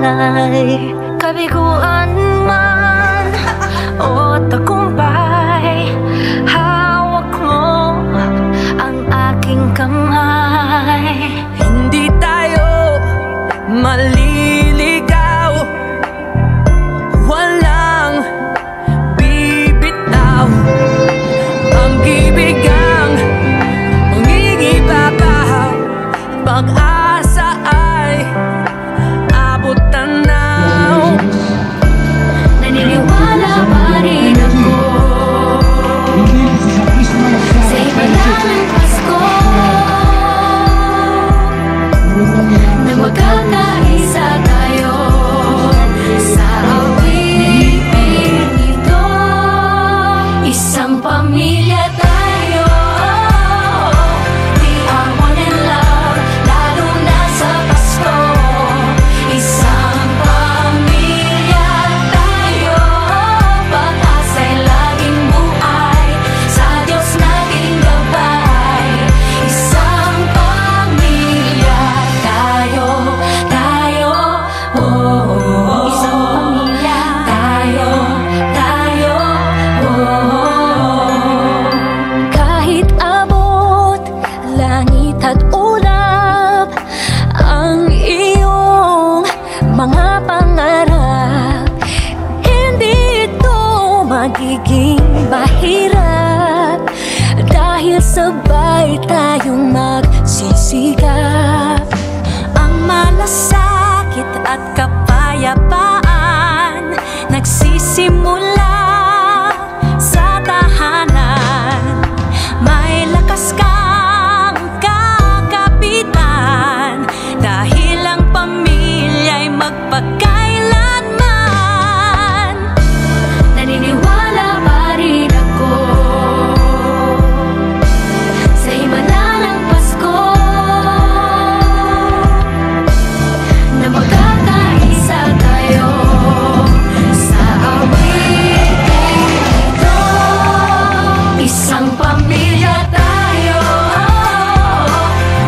malalay. Kabiguan man o tagumpay, hawak mo ang aking kamay. Hindi tayo maliligaw, walang bibitaw. Pag-ibig ang mangingibabaw, pag-asa ay abot tanaw. Naniniwala pa rin ako sa iba ng Pasko, na magkakaisa tayo sa awiting ito. Isang pamilya tayo, we are one in love, lalo na sa Pasko. Isang pamilya tayo, pag-asa'y laging buhay, sa Diyos nating gabay. Isang pamilya tayo, oh, oh, oh. Isang pamilya tayo, oh. Kahit abot langit at ulap ang iyong mga pangarap, hindi ito magiging mahirap, dahil sabay tayong magsisikap. Ang malasakit at kapayapaan nagsisimula sa tahanan. May lakas kang kakapitan, dahil ang pamilya'y magpakailanman. Naniniwala pa rin ako sa himala ng Pasko, na magkakaisa tayo sa awiting ito. Isang pamilya tayo,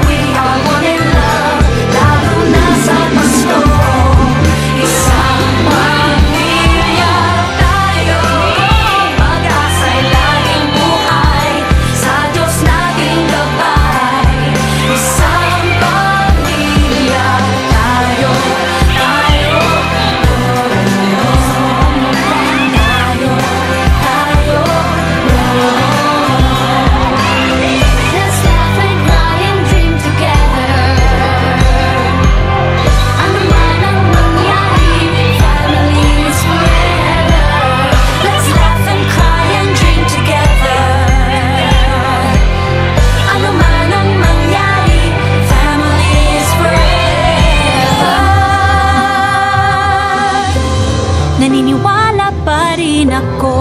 we are one in love, lalo na sa Pasko. Isang pamilya tayo, pag-asa'y laging buhay, sa Diyos nating gabay. Isang pamilya tayo, Let's laugh and cry and dream together. Ano man ang mangyari, family is forever. Let's laugh and cry and dream together. Ano man ang mangyari, family is forever. Naniniwala pa rin ako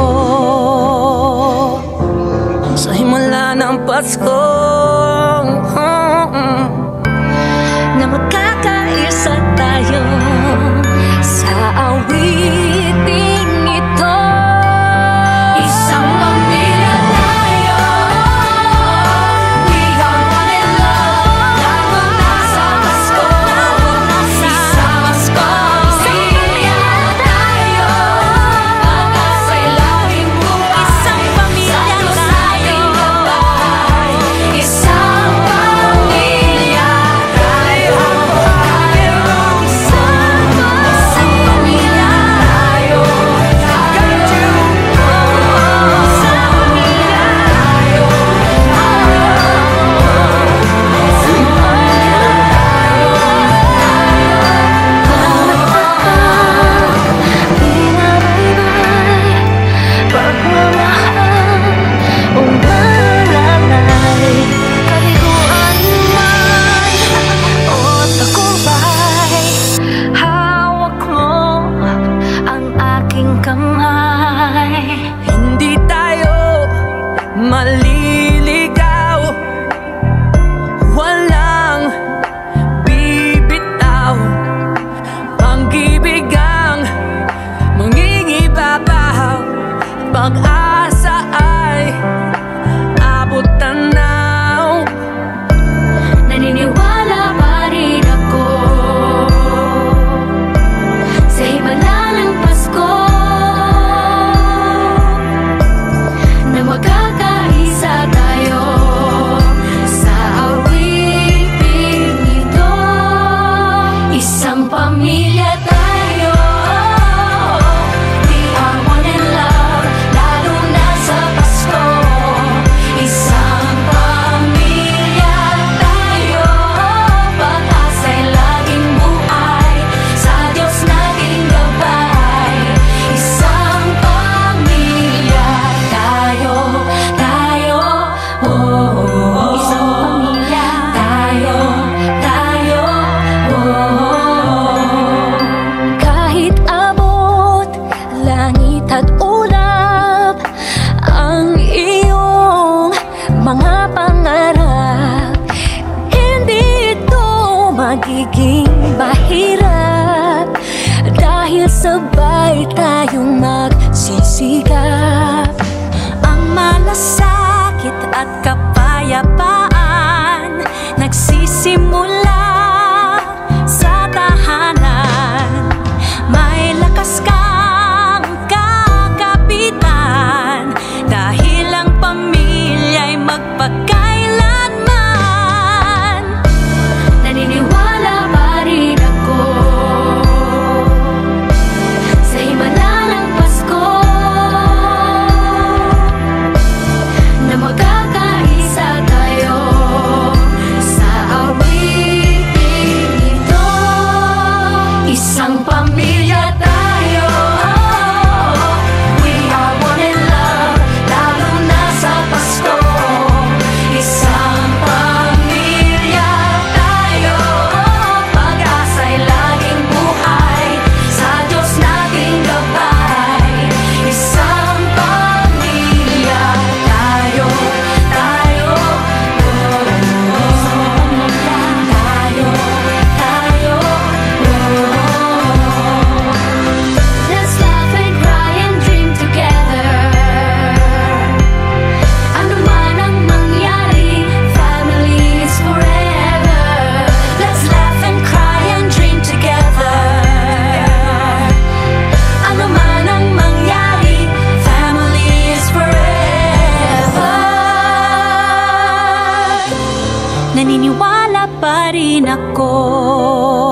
Sa himala ng Pasko, na magkakaisa tayo sa awiting ito. Isang pamilya tayo, we are one in love, lalo na sa Pasko. Isang pamilya tayo, pag-asa'y laging buhay, isang pamilya tayo. Isang pamilya tayo, pag-asa ay abot tanaw. Naniniwala pa rin ako sabay tayong magsisikap. Ang malasakit at kapayapaan nagsisimula sa tahanan. May lakas kang kakapitan dahil ang pamilya'y magpakailanman. Naniniwala pa rin ako sa himala ng Pasko na magkakaisa tayo sa awiting ito. Isang pamilya tayo, we are one in love, lalo na sa Pasko. Isang pamilya tayo, pag-asa'y laging buhay, sa Diyos nating gabay. Isang pamilya tayo, tayo, let's laugh and cry and dream together. Ano man ang mangyari, family is forever. Let's laugh and cry and dream together. Ano man ang mangyari, family is forever. Naniniwala pa rin ako